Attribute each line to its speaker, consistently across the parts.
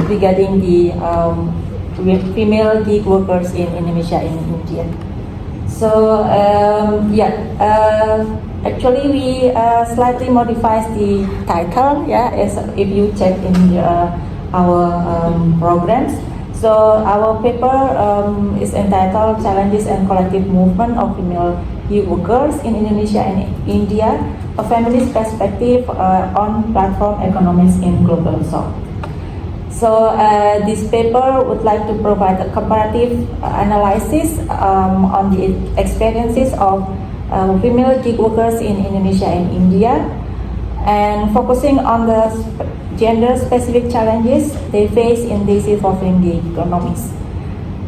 Speaker 1: regarding the female gig workers in Indonesia and India. So actually we slightly modified the title. As if you check in our programs. So our paper is entitled "Challenges and Collective Movement of Female Gig Workers in Indonesia and India: A Feminist Perspective on Platform Economics in Global South." So this paper would like to provide a comparative analysis on the experiences of female gig workers in Indonesia and India, and focusing on the gender-specific challenges they face in this evolving gig economies.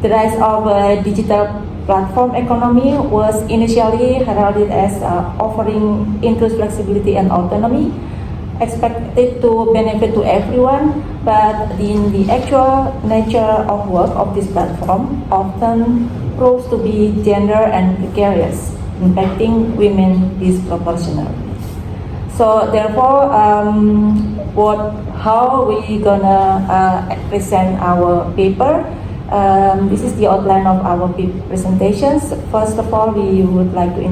Speaker 1: The rise of digital platform economy was initially heralded as offering increased flexibility and autonomy, expected to benefit to everyone, but in the actual nature of work of this platform often proves to be gender and precarious, impacting women disproportionately. So therefore, how we gonna present our paper? This is the outline of our presentations. First of all, we would like to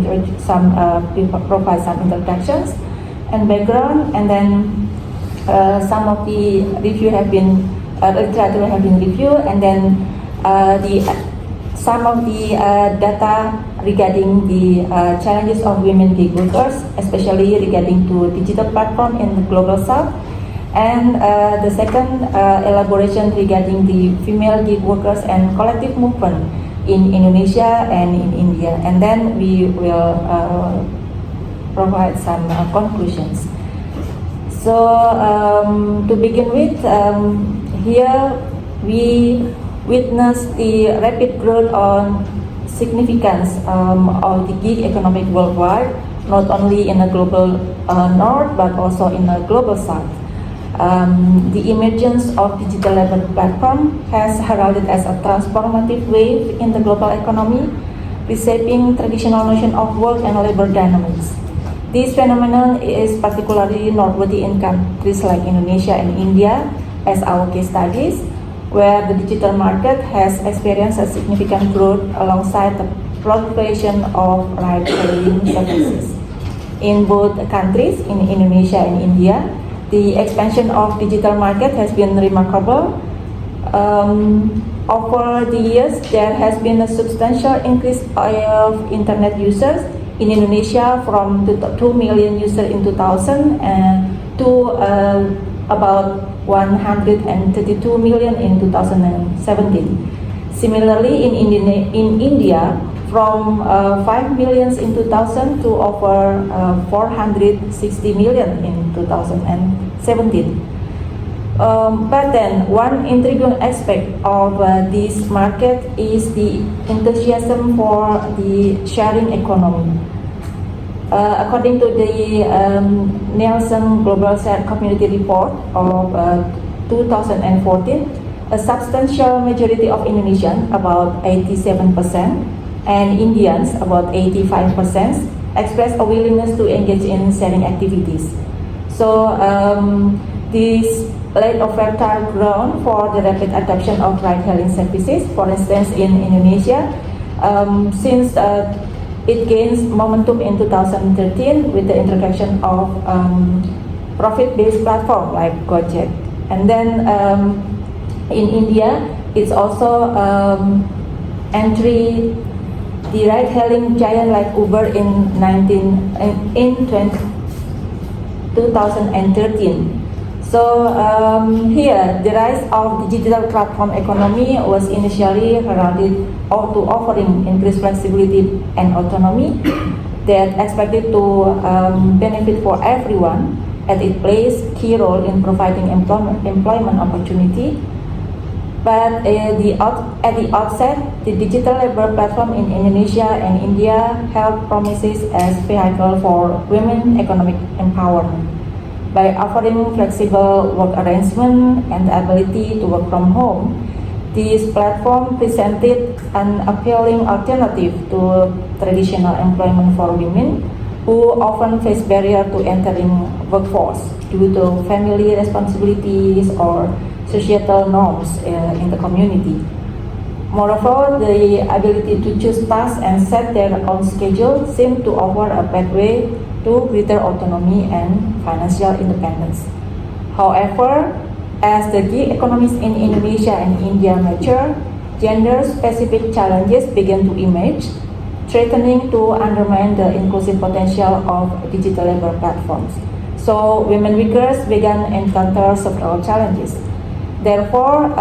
Speaker 1: provide some introductions and background, and then some of the review have been literature have been reviewed, and then some of the data regarding the challenges of women gig workers, especially regarding to digital platform in the global south, and the second elaboration regarding the female gig workers and collective movement in Indonesia and in India, and then we will provide some conclusions. So to begin with, here we witness the rapid growth on significance of the gig economic worldwide, not only in the global north but also in the global south. The emergence of digital labor platform has heralded as a transformative wave in the global economy, reshaping traditional notion of work and labor dynamics. This phenomenon is particularly noteworthy in countries like Indonesia and India as our case studies, where the digital market has experienced a significant growth alongside the proliferation of ride-hailing services. In both countries, in Indonesia and India, the expansion of digital market has been remarkable. Over the years, there has been a substantial increase of internet users in Indonesia from 2 million users in 2000 to about 132 million in 2017. Similarly, in India, from 5 million in 2000 to over 460 million in 2017. But then, one intriguing aspect of this market is the enthusiasm for the sharing economy. According to the Nielsen Global Shared Community Report of 2014, a substantial majority of Indonesians, about 87%, and Indians, about 85%, express a willingness to engage in sharing activities. So this laid a fertile ground for the rapid adoption of ride-hailing services. For instance, in Indonesia, since it gains momentum in 2013 with the introduction of profit-based platform like Gojek, and then in India, it's also entry the ride-hailing giant like Uber in 2013. So here, the rise of the digital platform economy was initially heralded to offering increased flexibility and autonomy that expected to benefit for everyone, as it plays key role in providing employment opportunity. But at the outset, the digital labor platform in Indonesia and India held promises as vehicle for women economic empowerment. By offering flexible work arrangement and the ability to work from home, this platform presented an appealing alternative to traditional employment for women who often face barrier to entering workforce due to family responsibilities or societal norms in the community. Moreover, the ability to choose tasks and set their own schedule seem to offer a pathway to greater autonomy and financial independence. However, as the gig economies in Indonesia and India mature, gender-specific challenges begin to emerge, threatening to undermine the inclusive potential of digital labor platforms. So, women workers began encounter several challenges. Therefore,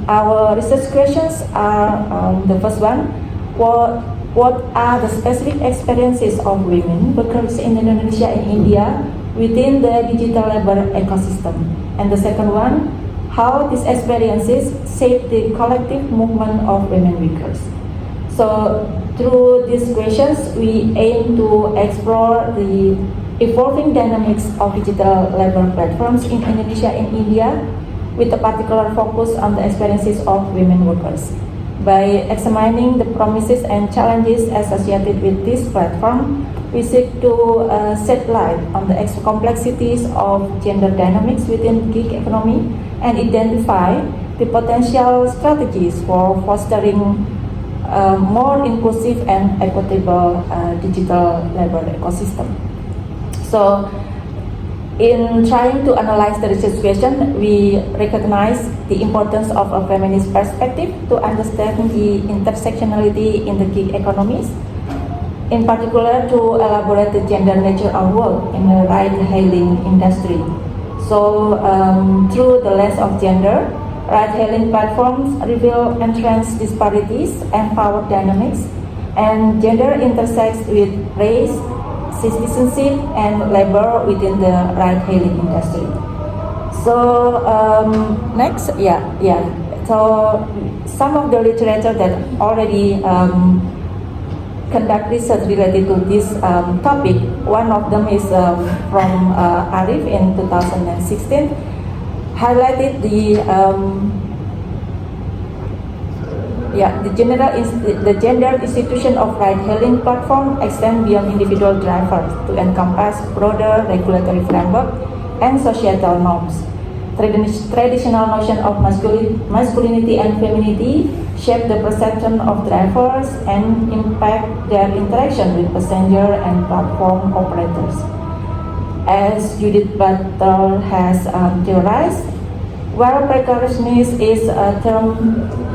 Speaker 1: our research questions are the first one: what are the specific experiences of women workers in Indonesia and India within the digital labor ecosystem? And the second one, how these experiences shape the collective movement of women workers. So, through these questions, we aim to explore the evolving dynamics of digital labor platforms in Indonesia and India, with a particular focus on the experiences of women workers. By examining the promises and challenges associated with this platform, we seek to shed light on the complexities of gender dynamics within gig economy and identify the potential strategies for fostering more inclusive and equitable digital labor ecosystem. So, in trying to analyze the research question, we recognize the importance of a feminist perspective to understand the intersectionality in the gig economies, in particular to elaborate the gender nature of work in the ride-hailing industry. So, through the lens of gender, ride-hailing platforms reveal entrance disparities and power dynamics, and gender intersects with race, citizenship, and labor within the ride-hailing industry. So next, So some of the literature that already conduct research related to this topic. One of them is from Arif in 2016, highlighted the gender institution of ride-hailing platform extend beyond individual drivers to encompass broader regulatory framework and societal norms. Traditional notion of masculinity and femininity shape the perception of drivers and impact their interaction with passenger and platform operators. As Judith Butler has theorized, while precariousness is a term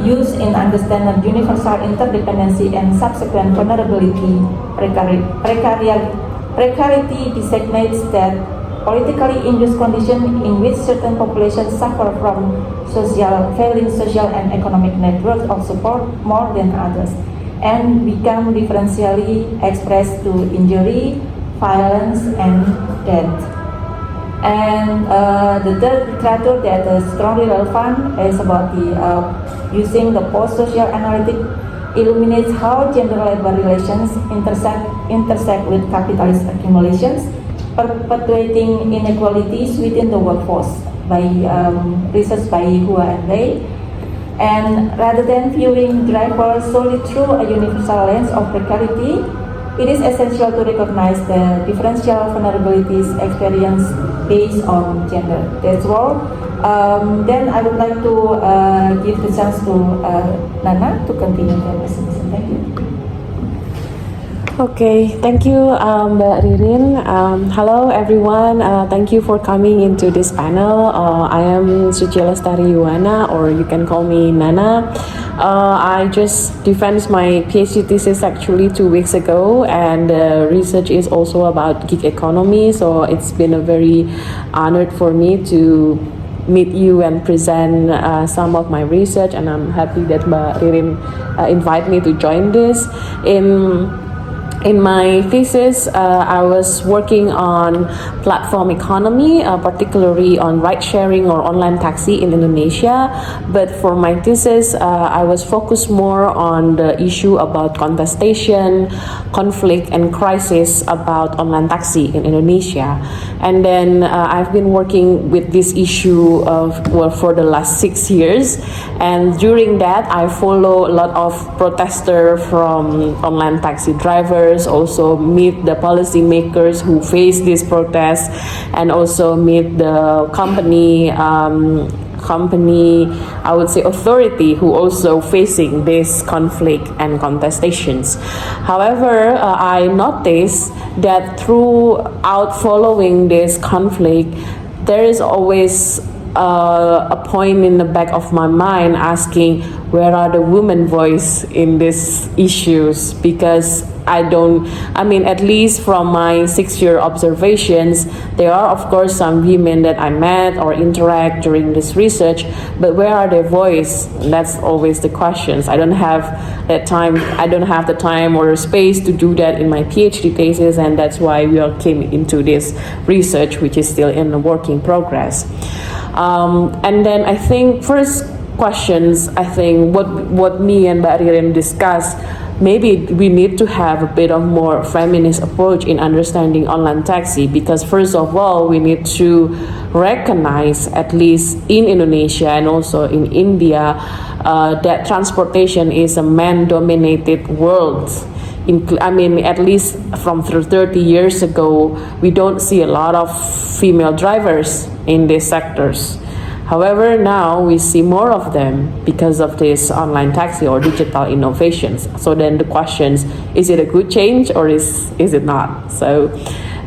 Speaker 1: used in understanding universal interdependency and subsequent vulnerability, precarity designates that politically induced condition in which certain populations suffer from failing social and economic networks of support more than others, and become differentially expressed to injury, violence, and death. And the third literature that is strongly relevant is about the using the post-social analytic illuminates how gender labor relations intersect with capitalist accumulations, perpetuating inequalities within the workforce by research by Hua and Ray. And rather than viewing drivers solely through a universal lens of precarity, it is essential to recognize the differential vulnerabilities experienced based on gender. That's all. Then I would like to give the chance to Nana to continue the presentation. Thank you.
Speaker 2: Okay, thank you, Mbak Ririn. Hello, everyone. Thank you for coming into this panel. I am Suci Lestari Yuwana, or you can call me Nana. I just defended my PhD thesis actually 2 weeks ago, and research is also about gig economy. So it's been a very honored for me to meet you and present some of my research, and I'm happy that Mbak Ririn invited me to join this. In my thesis, I was working on platform economy, particularly on ride-sharing or online taxi in Indonesia. But for my thesis, I was focused more on the issue about contestation, conflict, and crisis about online taxi in Indonesia. And then I've been working with this issue for the last 6 years. And during that, I follow a lot of protesters from online taxi drivers, also meet the policymakers who face these protests, and also meet the company company, I would say authority, who also facing this conflict and contestations. However, I noticed that throughout following this conflict, there is always a point in the back of my mind asking where are the women voice in these issues, because at least from my 6-year observations, there are of course some women that I met or interact during this research, but where are their voice? And that's always the questions. I don't have the time or space to do that in my PhD thesis, and that's why we all came into this research, which is still in the work in progress. And then I think first questions, I think what me and Mbak Ririn discussed, maybe we need to have a bit of more feminist approach in understanding online taxi, because first of all, we need to recognize, at least in Indonesia and also in India, that transportation is a man-dominated world. At least from 30 years ago, we don't see a lot of female drivers in these sectors. However, now we see more of them because of this online taxi or digital innovations. So then the question is it a good change or is it not? So,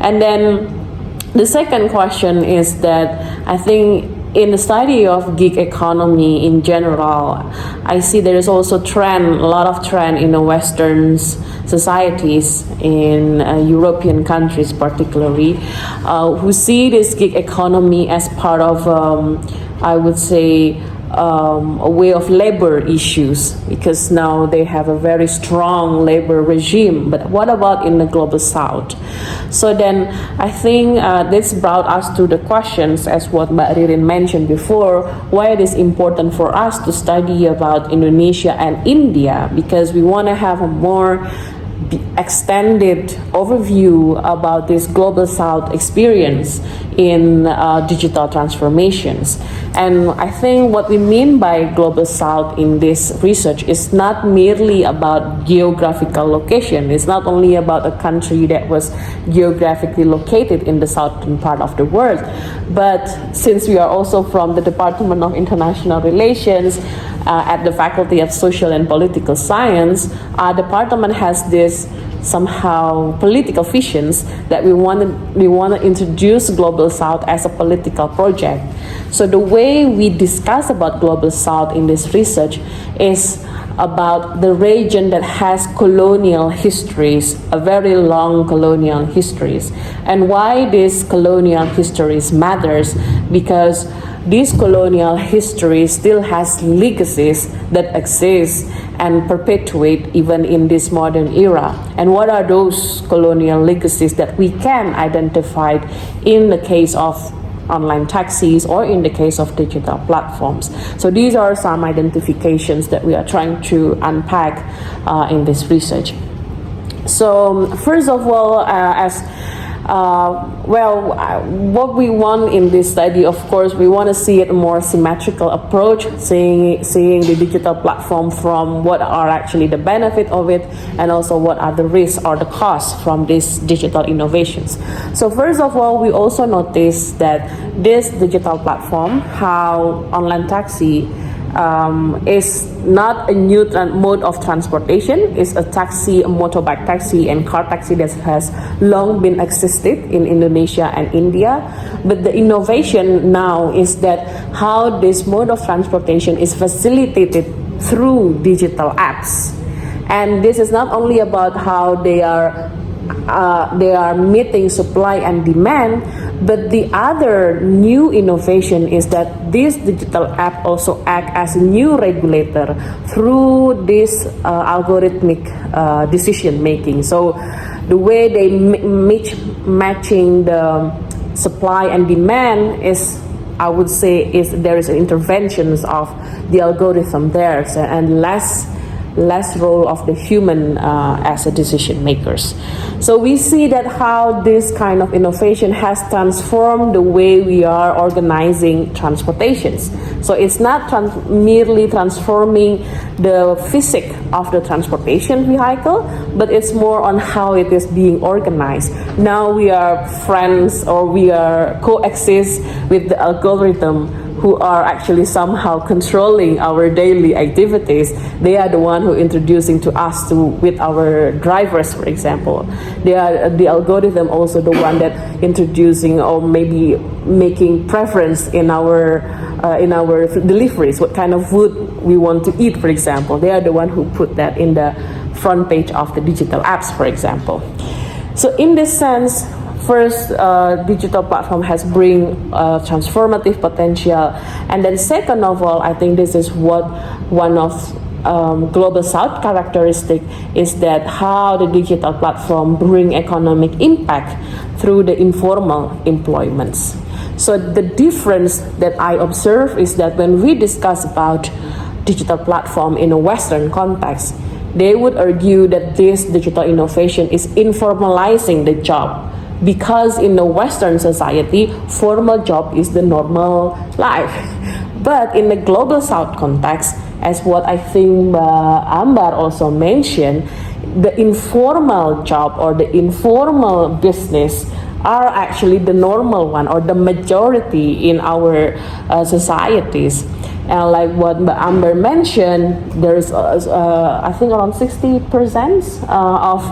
Speaker 2: and then the second question is that I think in the study of gig economy in general, I see there is also a lot of trend in the Western societies, in European countries particularly, who see this gig economy as part of, I would say, a way of labor issues, because now they have a very strong labor regime. But what about in the global south? So then I think this brought us to the questions, as what Mbak Ririn mentioned before, why it is important for us to study about Indonesia and India, because we want to have a more extended overview about this global south experience in digital transformations. And I think what we mean by global south in this research is not merely about geographical location. It's not only about a country that was geographically located in the southern part of the world, but since we are also from the Department of International Relations at the Faculty of Social and Political Science, our department has this somehow political visions that we want to introduce Global South as a political project. So the way we discuss about Global South in this research is about the region that has colonial histories, a very long colonial histories. And why these colonial histories matters, because this colonial history still has legacies that exist and perpetuate even in this modern era. And what are those colonial legacies that we can identify in the case of online taxis or in the case of digital platforms? So these are some identifications that we are trying to unpack in this research. So first of all, what we want in this study, of course, we want to see it a more symmetrical approach, seeing the digital platform from what are actually the benefit of it, and also what are the risks or the costs from these digital innovations. So first of all, we also notice that this digital platform, how online taxi is not a new mode of transportation. It's a taxi, a motorbike taxi and car taxi that has long been existed in Indonesia and India. But the innovation now is that how this mode of transportation is facilitated through digital apps. And this is not only about how they are meeting supply and demand, but the other new innovation is that this digital app also act as a new regulator through this algorithmic decision making. So the way they matching the supply and demand is, I would say, is there is interventions of the algorithm there, and less role of the human as a decision makers. So we see that how this kind of innovation has transformed the way we are organizing transportations. So it's not merely transforming the physics of the transportation vehicle, but it's more on how it is being organized. Now we are friends, or we are coexist with the algorithm who are actually somehow controlling our daily activities. They are the one who introducing to us with our drivers, for example. They are the algorithm also the one that introducing or maybe making preference in our deliveries, what kind of food we want to eat, for example. They are the one who put that in the front page of the digital apps, for example. So in this sense, first, digital platform has bring transformative potential, and then second of all, I think this is what one of Global South characteristic is that how the digital platform bring economic impact through the informal employments. So the difference that I observe is that when we discuss about digital platform in a Western context, they would argue that this digital innovation is informalizing the job, because in the Western society, formal job is the normal life. But in the Global South context, as what I think Ambar also mentioned, the informal job or the informal business are actually the normal one or the majority in our societies. And like what Amber mentioned, there's I think around 60% of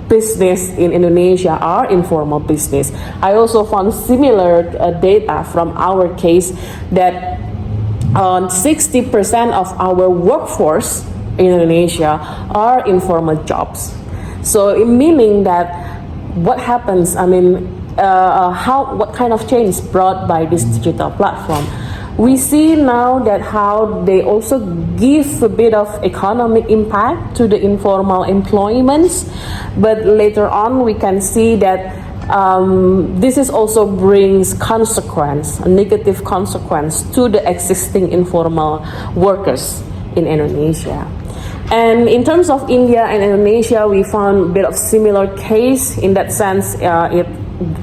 Speaker 2: business in Indonesia are informal business. I also found similar data from our case that 60% of our workforce in Indonesia are informal jobs. So meaning that what happens, what kind of change brought by this digital platform? We see now that how they also give a bit of economic impact to the informal employments, but later on we can see that this is also brings a negative consequence to the existing informal workers in Indonesia. And in terms of India and Indonesia, we found a bit of similar case. In that sense,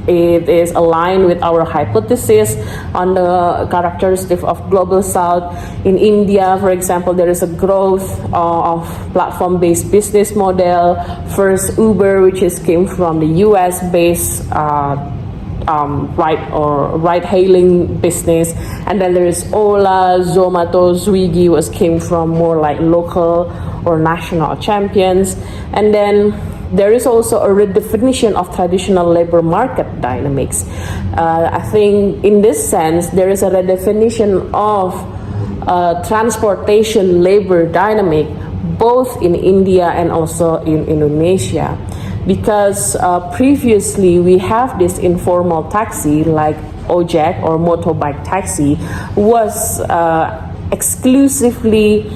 Speaker 2: it is aligned with our hypothesis on the characteristic of Global South. In India, for example, there is a growth of platform-based business model. First, Uber, which came from the US-based ride-hailing business, and then there is Ola, Zomato, Swiggy, which came from more like local or national champions, and then there is also a redefinition of traditional labor market dynamics. I think in this sense, there is a redefinition of transportation labor dynamic, both in India and also in Indonesia. Because previously we have this informal taxi like Ojek or motorbike taxi was exclusively,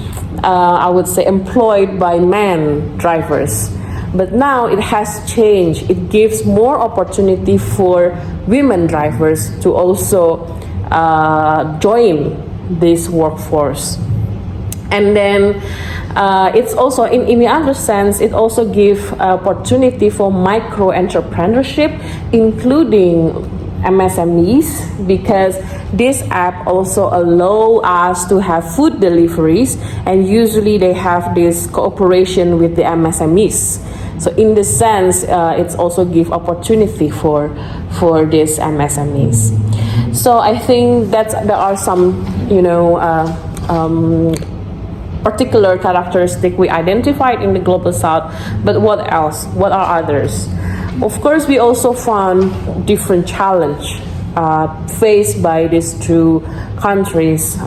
Speaker 2: I would say, employed by men drivers. But now it has changed. It gives more opportunity for women drivers to also join this workforce. And then it's also, in the other sense, it also gives opportunity for micro entrepreneurship, including MSMEs, because this app also allow us to have food deliveries, and usually they have this cooperation with the MSMEs. So in this sense, it's also give opportunity for these MSMEs. So I think that there are some, particular characteristic we identified in the Global South, but what else? What are others? Of course, we also found different challenge faced by these two countries.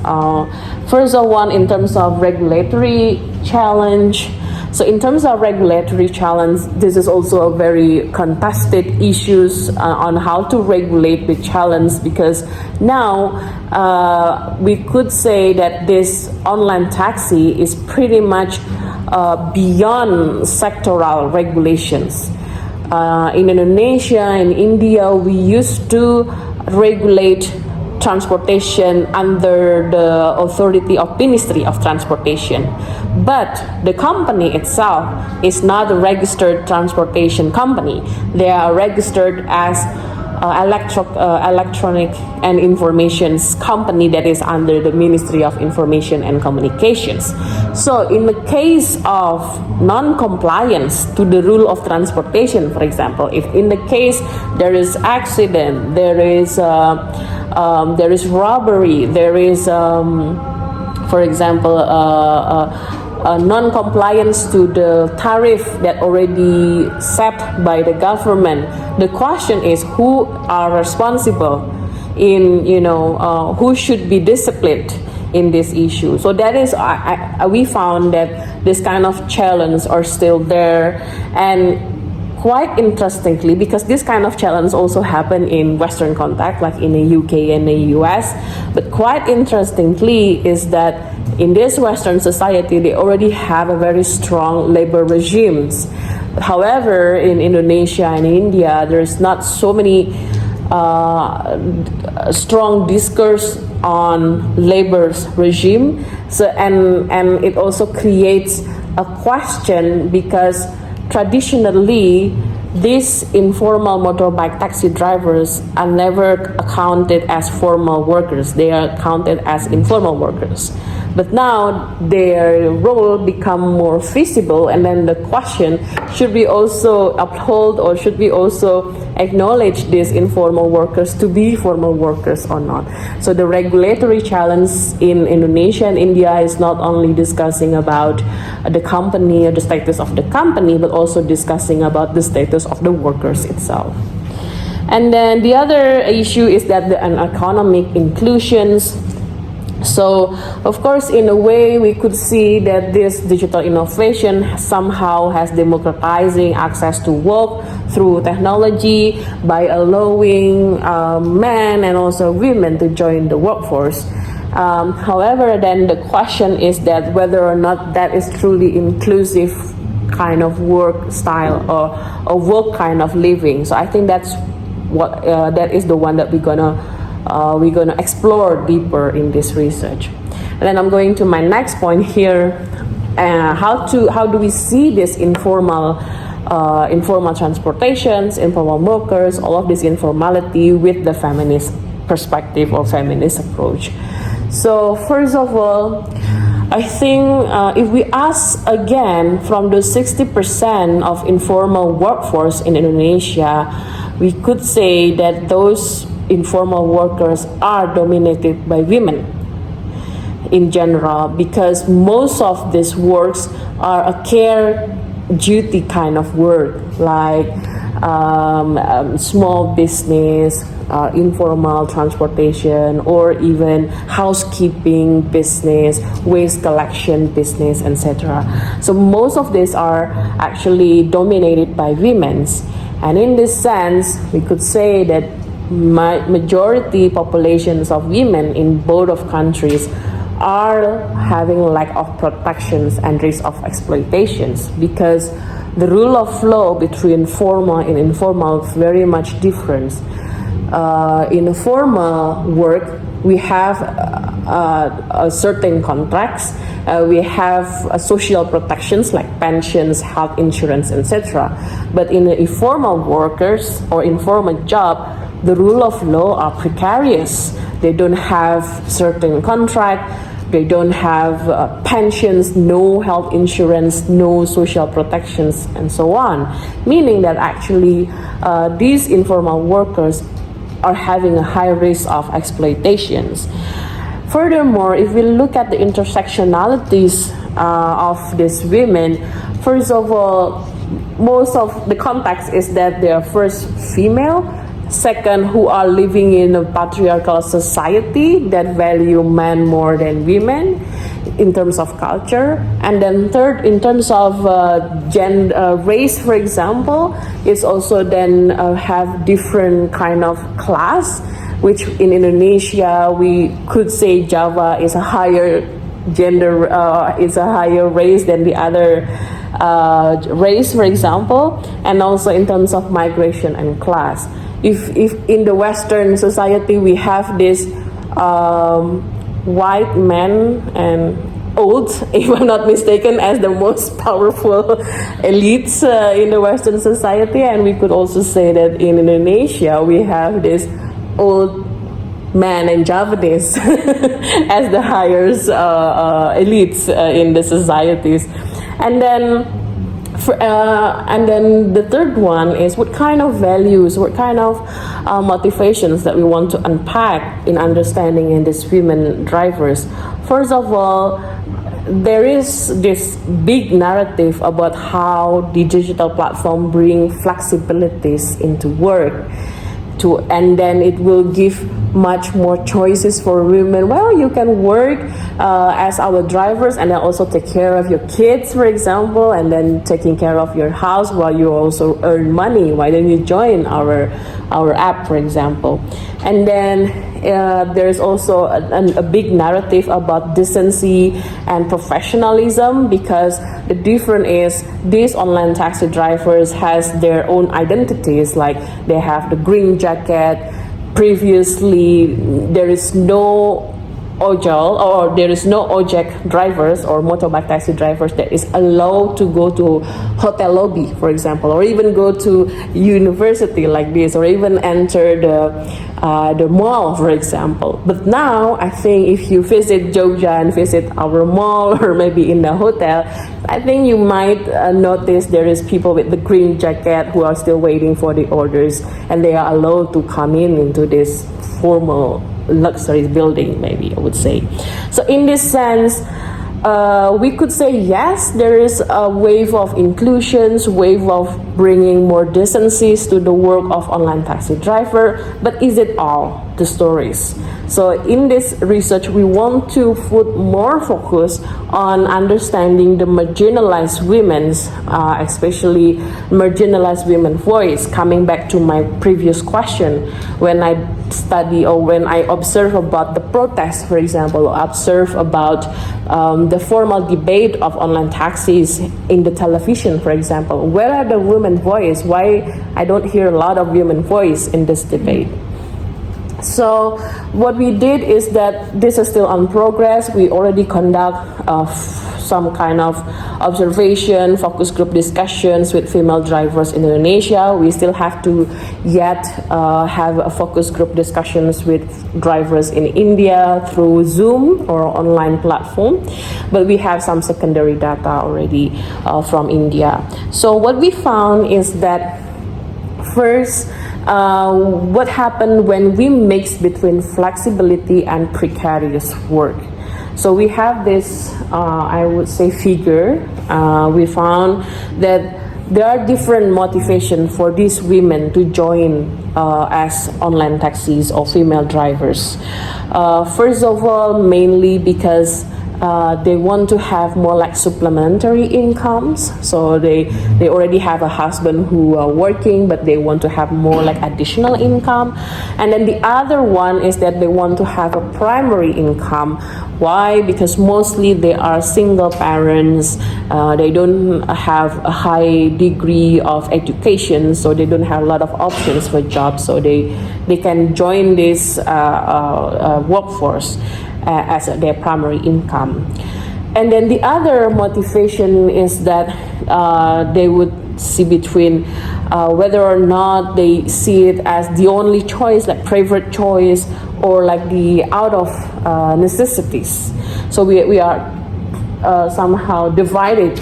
Speaker 2: First of one, in terms of regulatory challenge. So in terms of regulatory challenge, this is also a very contested issues on how to regulate the challenge, because now we could say that this online taxi is pretty much beyond sectoral regulations. In Indonesia and India, we used to regulate transportation under the authority of Ministry of Transportation, but the company itself is not a registered transportation company. They are registered as electronic and informations company that is under the Ministry of Information and Communications. So in the case of non-compliance to the rule of transportation, for example, if in the case there is accident, there is robbery, there is for example non-compliance to the tariff that already set by the government, the question is who are responsible in who should be disciplined in this issue. So that is we found that this kind of challenge are still there. And quite interestingly, because this kind of challenge also happen in Western context, like in the UK and the US, but quite interestingly is that in this Western society, they already have a very strong labor regimes. However, in Indonesia and India, there's not so many strong discourse on labor's regime. So and it also creates a question because traditionally, these informal motorbike taxi drivers are never counted as formal workers. They are counted as informal workers. But now their role become more visible, and then the question, should we also uphold or should we also acknowledge these informal workers to be formal workers or not? So the regulatory challenge in Indonesia and India is not only discussing about the company or the status of the company, but also discussing about the status of the workers itself. And then the other issue is that the economic inclusions. So, of course, in a way, we could see that this digital innovation somehow has democratizing access to work through technology by allowing men and also women to join the workforce. However, then the question is that whether or not that is truly inclusive kind of work style or a work kind of living. So I think that's what that is the one that we're gonna explore deeper in this research. And then I'm going to my next point here. How do we see this informal transportations, informal workers, all of this informality with the feminist perspective or feminist approach? So first of all, I think if we ask again from the 60% of informal workforce in Indonesia, we could say that those informal workers are dominated by women in general, because most of these works are a care duty kind of work, like small business, informal transportation, or even housekeeping business, waste collection business, etc. So most of these are actually dominated by women. And in this sense, we could say that majority populations of women in both of countries are having lack of protections and risk of exploitations, because the rule of law between formal and informal is very much different. In formal work, we have certain contracts, we have social protections like pensions, health insurance, etc. But in the informal workers or informal job, the rule of law are precarious. They don't have certain contract, they don't have pensions, no health insurance, no social protections, and so on. Meaning that actually these informal workers are having a high risk of exploitations. Furthermore, if we look at the intersectionalities of these women, first of all, most of the context is that they are first female, second, who are living in a patriarchal society that value men more than women in terms of culture, and then third, in terms of gender, race, for example, is also then have different kind of class, which in Indonesia we could say Java is a higher gender, is a higher race than the other race, for example, and also in terms of migration and class. If in the Western society we have this white men and old, if I'm not mistaken, as the most powerful elites in the Western society. And we could also say that in Indonesia, we have this old man and Javanese as the highest elites in the societies. And then the third one is what kind of values, what kind of motivations that we want to unpack in understanding in these women drivers. First of all, there is this big narrative about how the digital platform bring flexibilities into work. And then it will give much more choices for women. Well, you can work as our drivers and then also take care of your kids, for example, and then taking care of your house while you also earn money. Why don't you join our app, for example? And then there's also a big narrative about decency and professionalism, because the difference is these online taxi drivers has their own identities, like they have the green jacket. Previously, there is no ojol, or there is no ojek drivers or motorbike taxi drivers that is allowed to go to hotel lobby, for example, or even go to university like this, or even enter the mall, for example. But now, I think if you visit Jogja and visit our mall or maybe in the hotel, I think you might notice there is people with the green jacket who are still waiting for the orders, and they are allowed to come into this formal luxury building, maybe I would say. So in this sense, we could say yes, there is a wave of inclusions, wave of bringing more decencies to the work of online taxi driver. But is it all the stories? So in this research, we want to put more focus on understanding the marginalized women's, especially marginalized women's voice. Coming back to my previous question, when I study or when I observe about the protests, for example, or observe about the formal debate of online taxis in the television, for example, where are the women voice? Why I don't hear a lot of women voice in this debate? So what we did is that this is still on progress. We already conduct some kind of observation, focus group discussions with female drivers in Indonesia. We still have to yet have a focus group discussions with drivers in India through Zoom or online platform. But we have some secondary data already from India. So what we found is that first, what happened when we mix between flexibility and precarious work. So we have this, I would say, figure. We found that there are different motivations for these women to join as online taxis or female drivers. First of all, mainly because they want to have more like supplementary incomes. So they already have a husband who are working, but they want to have more like additional income. And then the other one is that they want to have a primary income. Why? Because mostly they are single parents. They don't have a high degree of education, so they don't have a lot of options for jobs. So they can join this workforce as their primary income. And then the other motivation is that they would see between whether or not they see it as the only choice, like private choice, or like the out of necessities. So we are somehow divided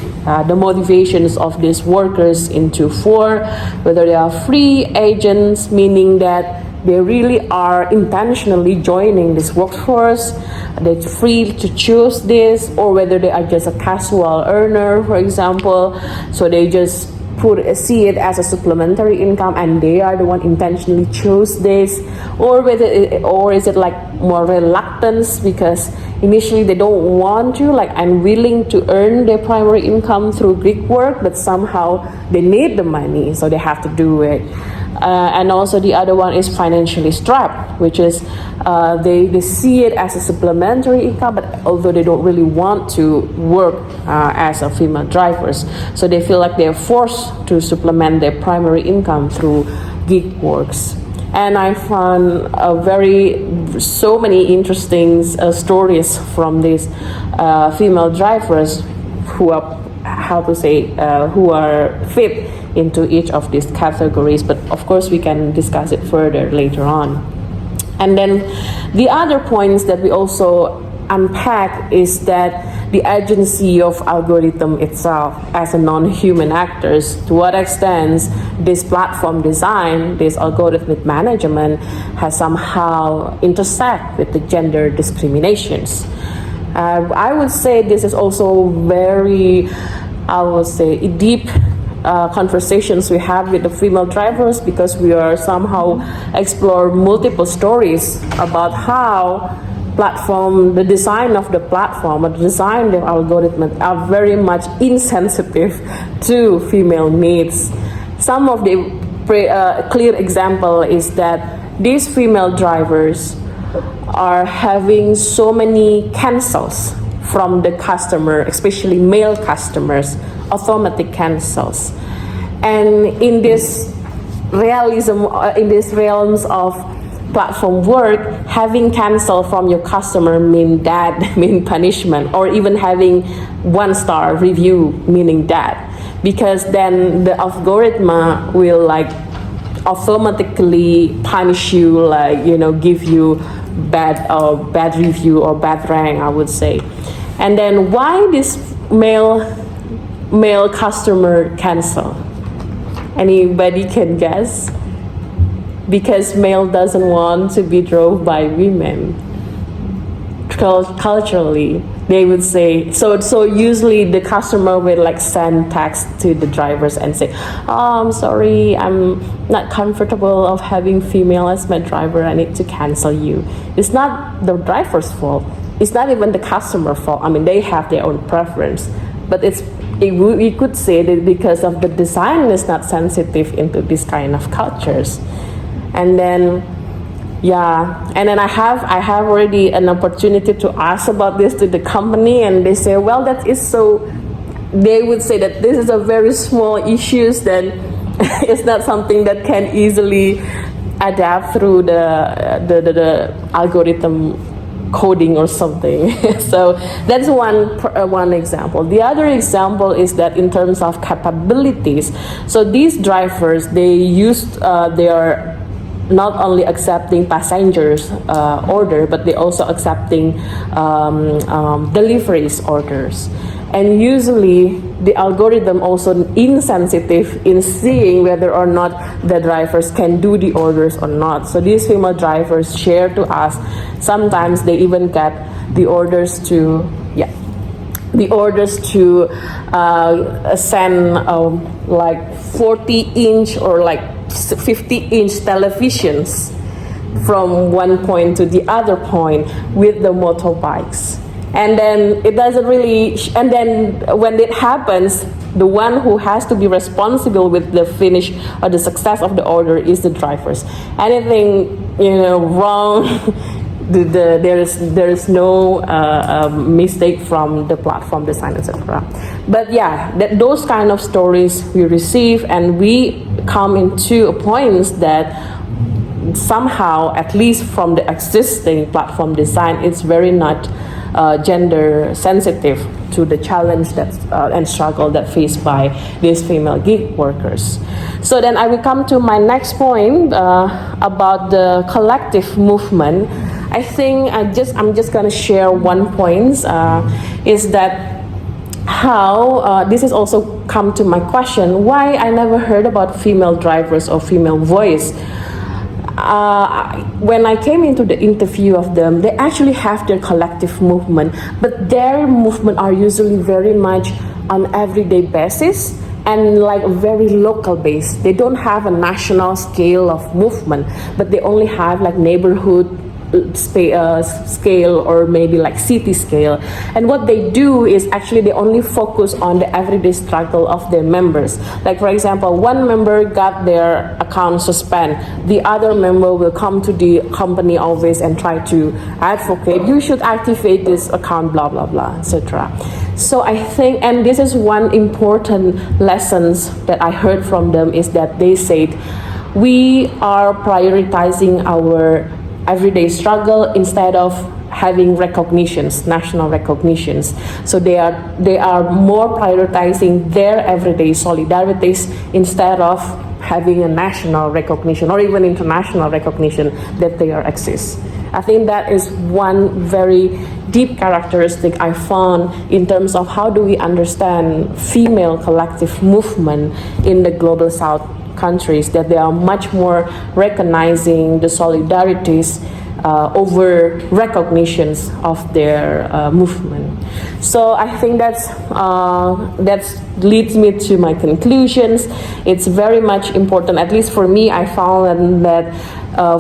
Speaker 2: the motivations of these workers into four, whether they are free agents, meaning that they really are intentionally joining this workforce, they're free to choose this, or whether they are just a casual earner, for example, so they just see it as a supplementary income and they are the one intentionally choose this, or is it like more reluctance because initially they don't want to, like I'm willing to earn their primary income through gig work, but somehow they need the money, so they have to do it. And also the other one is financially strapped, which is they see it as a supplementary income, but although they don't really want to work as a female drivers, so they feel like they're forced to supplement their primary income through gig works. and I found so many interesting stories from these female drivers who are who are fit into each of these categories. But of course, we can discuss it further later on. And then the other points that we also unpack is that the agency of algorithm itself as a non-human actors, to what extent this platform design, this algorithmic management has somehow intersect with the gender discriminations. I would say this is also very, deep conversations we have with the female drivers, because we are somehow explore multiple stories about how the design of the platform, or the design of the algorithm are very much insensitive to female needs. Some of the clear example is that these female drivers are having so many cancels from the customer, especially male customers, automatic cancels. And in this realms of platform work, having cancel from your customer mean punishment, or even having 1-star review meaning that, because then the algorithm will automatically punish you, give you bad review or bad rank, I would say. And then why this male customer cancel? Anybody can guess? Because male doesn't want to be drove by women. Culturally, they would say so. Usually, the customer will send text to the drivers and say, "Oh, I'm sorry, I'm not comfortable of having female as my driver. I need to cancel you." It's not the driver's fault. It's not even the customer fault. I mean, they have their own preference, but we could say that because of the design is not sensitive into this kind of cultures. And then I have already an opportunity to ask about this to the company, and they say, well, that is so. They would say that this is a very small issues, then it's not something that can easily adapt through the algorithm coding or something. So that's one example. The other example is that in terms of capabilities, so these drivers, they are not only accepting passengers order, but they also accepting deliveries orders. And usually the algorithm also insensitive in seeing whether or not the drivers can do the orders or not. So these female drivers share to us, sometimes they even get the orders to send 40-inch or 50-inch televisions from one point to the other point with the motorbikes. And then it doesn't really, and then when it happens, the one who has to be responsible with the finish or the success of the order is the drivers. Anything wrong, there is no mistake from the platform design, etc. But those kind of stories we receive, and we come into a point that somehow, at least from the existing platform design, it's very not gender sensitive to the challenge and struggle that faced by these female gig workers. So then I will come to my next point about the collective movement. I think I'm just gonna share one point, is that how this is also come to my question, why I never heard about female drivers or female voice. When I came into the interview of them, they actually have their collective movement, but their movement are usually very much on everyday basis and very local based. They don't have a national scale of movement, but they only have neighborhood scale or maybe city scale. And what they do is actually they only focus on the everyday struggle of their members. For example, one member got their account suspended, the other member will come to the company office and try to advocate, you should activate this account, blah blah blah, etc. So I think, and this is one important lessons that I heard from them, is that they said we are prioritizing our everyday struggle instead of having recognitions, national recognitions. So they are more prioritizing their everyday solidarities instead of having a national recognition or even international recognition that they are exist. I think that is one very deep characteristic I found in terms of how do we understand female collective movement in the global south countries, that they are much more recognizing the solidarities over recognitions of their movement. So I think that leads me to my conclusions. It's very much important, at least for me, I found that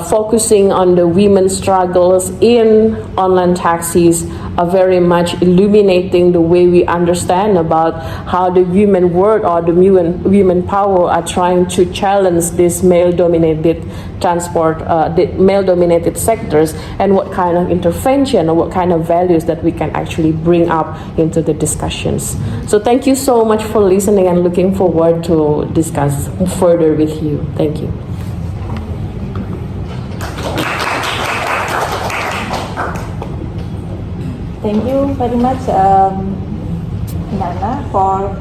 Speaker 2: focusing on the women's struggles in online taxis are very much illuminating the way we understand about how the women world or the women power are trying to challenge this male-dominated transport, the male-dominated sectors, and what kind of intervention or what kind of values that we can actually bring up into the discussions. So thank you so much for listening and looking forward to discuss further with you. Thank you.
Speaker 1: Thank you very much, Nana, for